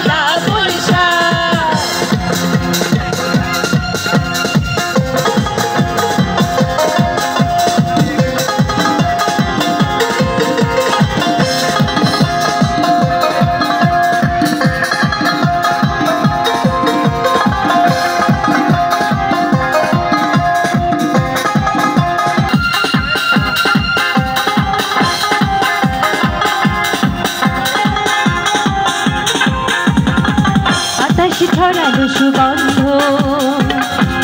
পহেলা বৈশাখ। ছড়ালো সুগন্ধ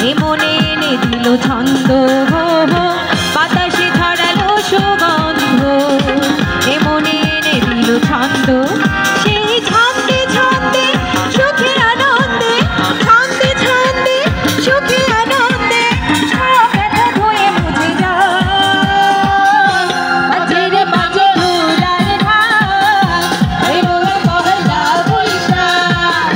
এ মনে এনে দিল ছন্দ, বাতাসে ছড়ালো সুগন্ধ এ মনে এনে দিল ছন্দ। সেই ছন্দে ছন্দে সুখে আনন্দে, ছন্দে ছন্দে সুখে আনন্দে সব ব্যথা ধুয়ে মুছে যায়। বাজে রে বাজে ধুলার ঢাক, এলো রে পহেলা বৈশাখ।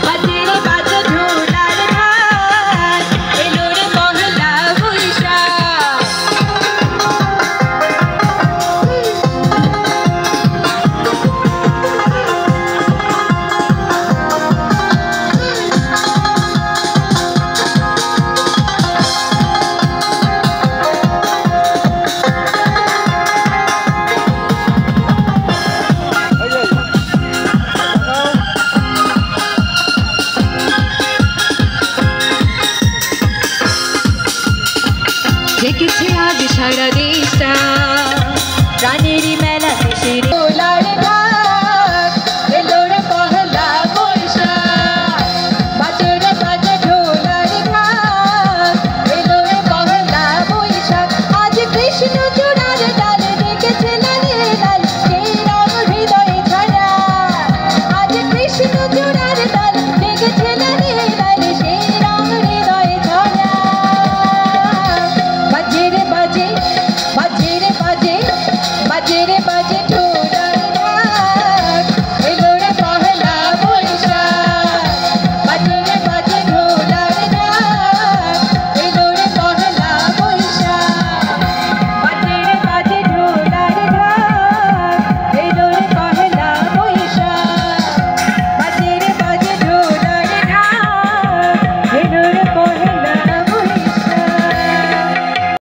বাজে রে বাজে ধুলার ঢাক, এলো রে পহেলা বৈশাখ। জেগেছে আজ সারা